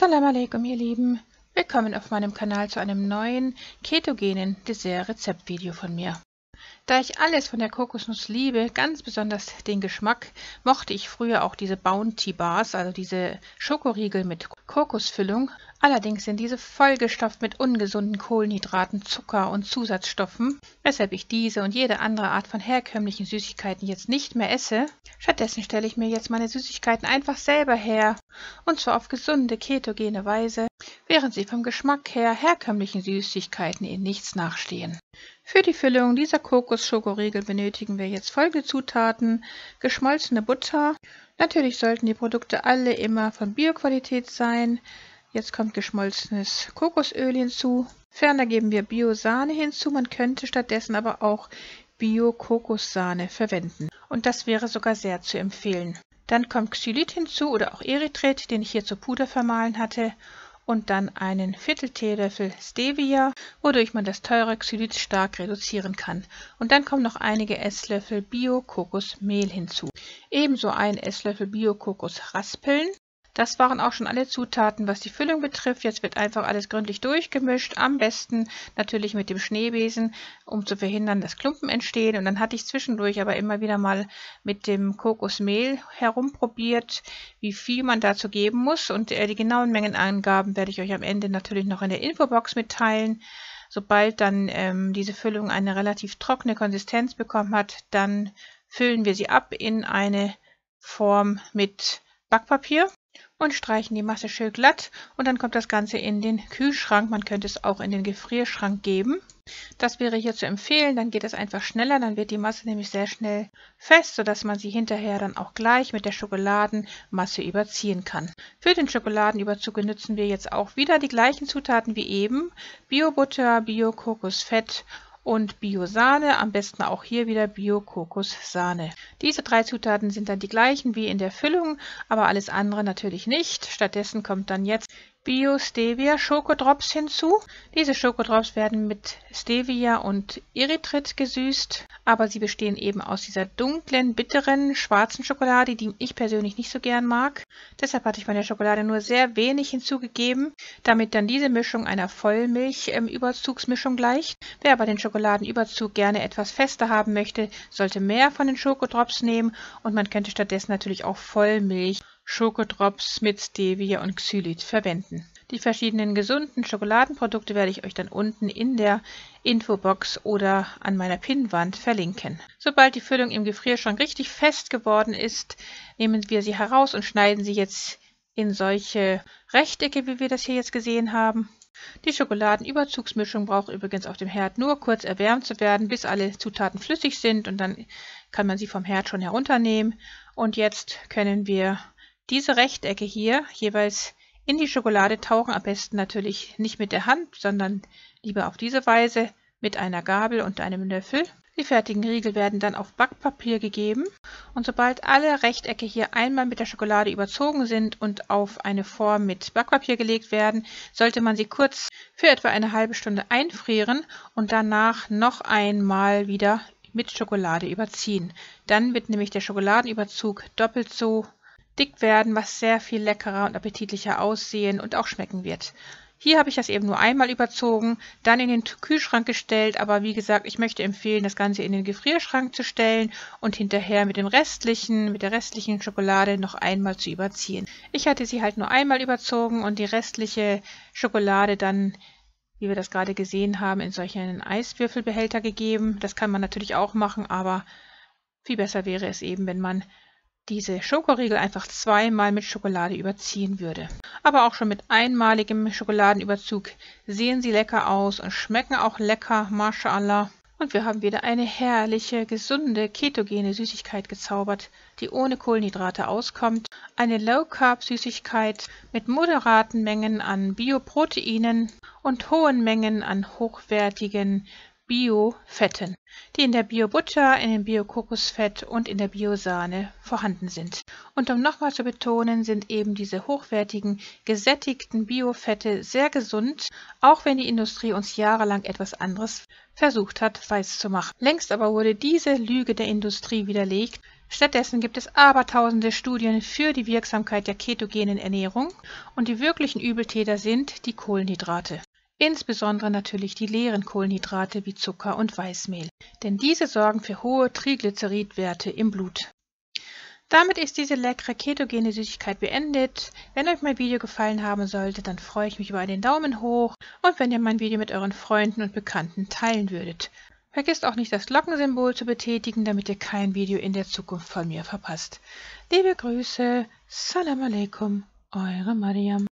Assalamu alaikum, ihr Lieben. Willkommen auf meinem Kanal zu einem neuen ketogenen Dessert-Rezeptvideo von mir. Da ich alles von der Kokosnuss liebe, ganz besonders den Geschmack, mochte ich früher auch diese Bounty Bars, also diese Schokoriegel mit Kokosfüllung. Allerdings sind diese vollgestopft mit ungesunden Kohlenhydraten, Zucker und Zusatzstoffen, weshalb ich diese und jede andere Art von herkömmlichen Süßigkeiten jetzt nicht mehr esse. Stattdessen stelle ich mir jetzt meine Süßigkeiten einfach selber her, und zwar auf gesunde, ketogene Weise, während sie vom Geschmack her herkömmlichen Süßigkeiten in nichts nachstehen. Für die Füllung dieser Kokos-Schokoriegel benötigen wir jetzt folgende Zutaten: geschmolzene Butter. Natürlich sollten die Produkte alle immer von Bioqualität sein. Jetzt kommt geschmolzenes Kokosöl hinzu. Ferner geben wir Bio-Sahne hinzu. Man könnte stattdessen aber auch Bio-Kokossahne verwenden. Und das wäre sogar sehr zu empfehlen. Dann kommt Xylit hinzu oder auch Erythrit, den ich hier zu Puder vermahlen hatte. Und dann einen Viertel-Teelöffel Stevia, wodurch man das teure Xylit stark reduzieren kann. Und dann kommen noch einige Esslöffel Bio-Kokosmehl hinzu. Ebenso ein Esslöffel Bio-Kokosraspeln. Das waren auch schon alle Zutaten, was die Füllung betrifft. Jetzt wird einfach alles gründlich durchgemischt. Am besten natürlich mit dem Schneebesen, um zu verhindern, dass Klumpen entstehen. Und dann hatte ich zwischendurch aber immer wieder mal mit dem Kokosmehl herumprobiert, wie viel man dazu geben muss. Und die genauen Mengenangaben werde ich euch am Ende natürlich noch in der Infobox mitteilen. Sobald dann diese Füllung eine relativ trockene Konsistenz bekommen hat, dann füllen wir sie ab in eine Form mit Backpapier und streichen die Masse schön glatt, und dann kommt das Ganze in den Kühlschrank. Man könnte es auch in den Gefrierschrank geben. Das wäre hier zu empfehlen, dann geht es einfach schneller, dann wird die Masse nämlich sehr schnell fest, sodass man sie hinterher dann auch gleich mit der Schokoladenmasse überziehen kann. Für den Schokoladenüberzug benutzen wir jetzt auch wieder die gleichen Zutaten wie eben: Bio-Butter, Bio-Kokosfett und Bio-Sahne, am besten auch hier wieder Bio-Kokossahne. Diese drei Zutaten sind dann die gleichen wie in der Füllung, aber alles andere natürlich nicht. Stattdessen kommt dann jetzt Bio-Stevia-Schokodrops hinzu. Diese Schokodrops werden mit Stevia und Erythrit gesüßt, aber sie bestehen eben aus dieser dunklen, bitteren, schwarzen Schokolade, die ich persönlich nicht so gern mag. Deshalb hatte ich von der Schokolade nur sehr wenig hinzugegeben, damit dann diese Mischung einer Vollmilch-Überzugsmischung gleicht. Wer aber den Schokoladenüberzug gerne etwas fester haben möchte, sollte mehr von den Schokodrops nehmen, und man könnte stattdessen natürlich auch Vollmilch Schokodrops mit Stevia und Xylit verwenden. Die verschiedenen gesunden Schokoladenprodukte werde ich euch dann unten in der Infobox oder an meiner Pinnwand verlinken. Sobald die Füllung im Gefrierschrank richtig fest geworden ist, nehmen wir sie heraus und schneiden sie jetzt in solche Rechtecke, wie wir das hier jetzt gesehen haben. Die Schokoladenüberzugsmischung braucht übrigens auf dem Herd nur kurz erwärmt zu werden, bis alle Zutaten flüssig sind, und dann kann man sie vom Herd schon herunternehmen. Und jetzt können wir diese Rechtecke hier jeweils in die Schokolade tauchen, am besten natürlich nicht mit der Hand, sondern lieber auf diese Weise mit einer Gabel und einem Löffel. Die fertigen Riegel werden dann auf Backpapier gegeben, und sobald alle Rechtecke hier einmal mit der Schokolade überzogen sind und auf eine Form mit Backpapier gelegt werden, sollte man sie kurz für etwa eine halbe Stunde einfrieren und danach noch einmal wieder mit Schokolade überziehen. Dann wird nämlich der Schokoladenüberzug doppelt so dick werden, was sehr viel leckerer und appetitlicher aussehen und auch schmecken wird. Hier habe ich das eben nur einmal überzogen, dann in den Kühlschrank gestellt, aber wie gesagt, ich möchte empfehlen, das Ganze in den Gefrierschrank zu stellen und hinterher mit der restlichen Schokolade noch einmal zu überziehen. Ich hatte sie halt nur einmal überzogen und die restliche Schokolade dann, wie wir das gerade gesehen haben, in solchen Eiswürfelbehälter gegeben. Das kann man natürlich auch machen, aber viel besser wäre es eben, wenn man diese Schokoriegel einfach zweimal mit Schokolade überziehen würde. Aber auch schon mit einmaligem Schokoladenüberzug sehen sie lecker aus und schmecken auch lecker, Mashallah. Und wir haben wieder eine herrliche, gesunde, ketogene Süßigkeit gezaubert, die ohne Kohlenhydrate auskommt. Eine Low-Carb-Süßigkeit mit moderaten Mengen an Bioproteinen und hohen Mengen an hochwertigen Bio-Fetten, die in der Bio-Butter, in dem Bio-Kokosfett und in der Bio-Sahne vorhanden sind. Und um nochmal zu betonen, sind eben diese hochwertigen, gesättigten Bio-Fette sehr gesund, auch wenn die Industrie uns jahrelang etwas anderes versucht hat, weiß zu machen. Längst aber wurde diese Lüge der Industrie widerlegt, Stattdessen gibt es abertausende Studien für die Wirksamkeit der ketogenen Ernährung und die wirklichen Übeltäter sind die Kohlenhydrate. Insbesondere natürlich die leeren Kohlenhydrate wie Zucker und Weißmehl, denn diese sorgen für hohe Triglyceridwerte im Blut. Damit ist diese leckere ketogene Süßigkeit beendet. Wenn euch mein Video gefallen haben sollte, dann freue ich mich über einen Daumen hoch und wenn ihr mein Video mit euren Freunden und Bekannten teilen würdet. Vergesst auch nicht, das Glockensymbol zu betätigen, damit ihr kein Video in der Zukunft von mir verpasst. Liebe Grüße, Salam Aleikum, eure Mariam.